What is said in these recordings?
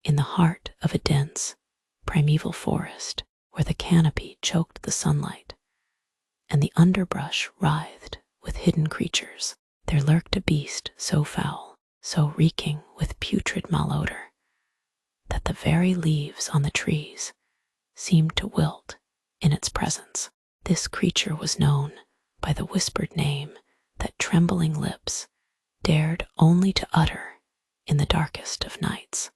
in the heart of a dense, primeval forest where the canopy choked the sunlight and the underbrush writhed with hidden creatures, there lurked a beast so foul, so reeking with putrid malodor, that the very leaves on the trees seemed to wilt in its presence. This creature was known by the whispered name that trembling lips dared only to utter in the darkest of nights.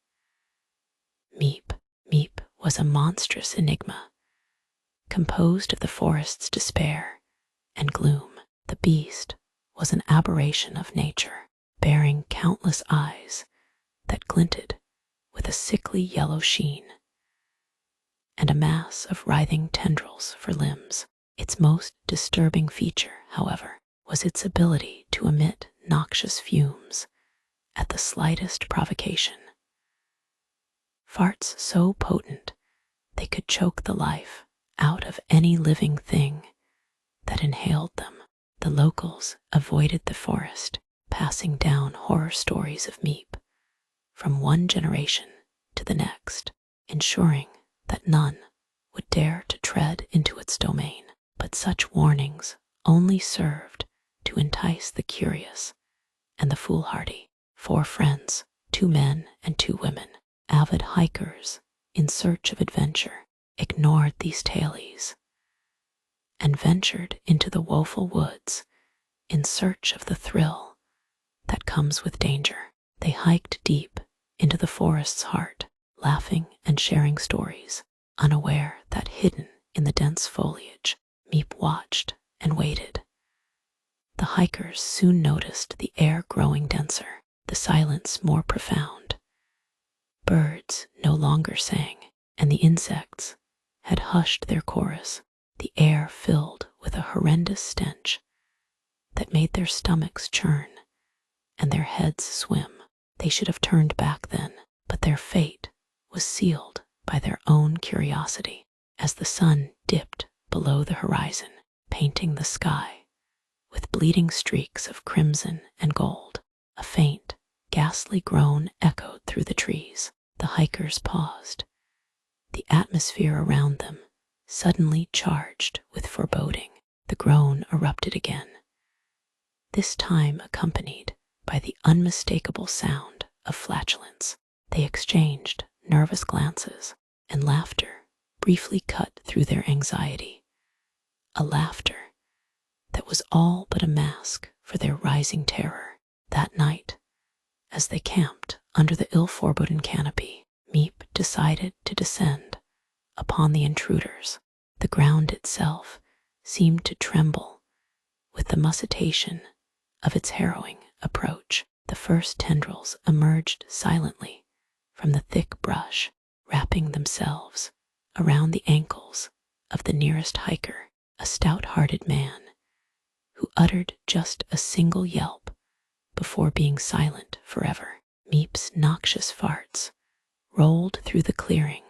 Meep. Meep was a monstrous enigma, composed of the forest's despair and gloom. The beast was an aberration of nature, bearing countless eyes that glinted with a sickly yellow sheen, and a mass of writhing tendrils for limbs. Its most disturbing feature, however, was its ability to emit noxious fumes at the slightest provocation. Farts so potent they could choke the life out of any living thing that inhaled them. The locals avoided the forest, passing down horror stories of Meep from one generation to the next, ensuring that none would dare to tread into its domain. But such warnings only served to entice the curious and the foolhardy. 4 friends, 2 men and 2 women, avid hikers in search of adventure, ignored these tailies and ventured into the woeful woods in search of the thrill that comes with danger. They hiked deep into the forest's heart, laughing and sharing stories, unaware that hidden in the dense foliage, Meep watched and waited. The hikers soon noticed the air growing denser, the silence more profound. Birds no longer sang, and the insects had hushed their chorus. The air filled with a horrendous stench that made their stomachs churn and their heads swim. They should have turned back then, but their fate was sealed by their own curiosity. As the sun dipped below the horizon, painting the sky with bleeding streaks of crimson and gold, a faint, ghastly groan echoed through the trees. The hikers paused, the atmosphere around them suddenly charged with foreboding. The groan erupted again, this time accompanied by the unmistakable sound of flatulence. They exchanged nervous glances, and laughter briefly cut through their anxiety, a laughter that was all but a mask for their rising terror. That night, as they camped under the ill-foreboding canopy, Meep decided to descend upon the intruders. The ground itself seemed to tremble with the mutation of its harrowing approach. The first tendrils emerged silently from the thick brush, wrapping themselves around the ankles of the nearest hiker, a stout-hearted man who uttered just a single yelp before being silent forever. Meep's noxious farts rolled through the clearing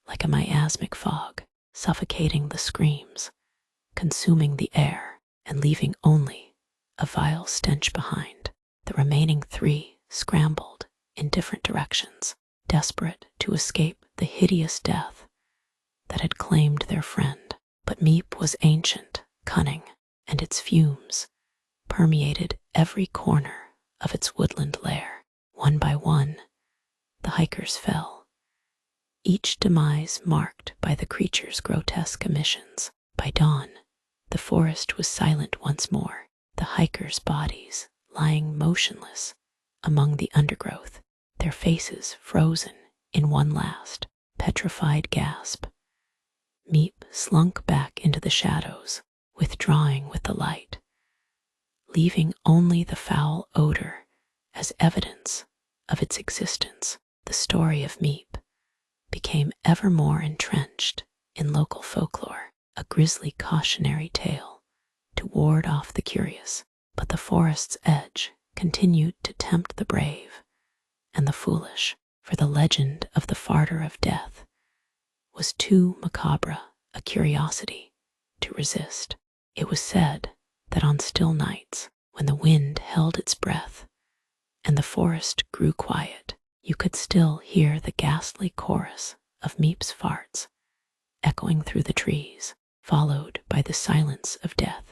like a miasmic fog, suffocating the screams, consuming the air, and leaving only a vile stench behind. The remaining 3 scrambled in different directions, desperate to escape the hideous death that had claimed their friend. But Meep was ancient, cunning, and its fumes permeated every corner of its woodland lair. One by one, the hikers fell, each demise marked by the creature's grotesque emissions. By dawn, the forest was silent once more, the hikers' bodies lying motionless among the undergrowth, their faces frozen in one last, petrified gasp. Meep slunk back into the shadows, withdrawing with the light, leaving only the foul odor as evidence of its existence. The story of Meep became ever more entrenched in local folklore, a grisly cautionary tale to ward off the curious. But the forest's edge continued to tempt the brave and the foolish, for the legend of the farter of death was too macabre a curiosity to resist. It was said that on still nights, when the wind held its breath and the forest grew quiet, you could still hear the ghastly chorus of Meeps' farts echoing through the trees, followed by the silence of death.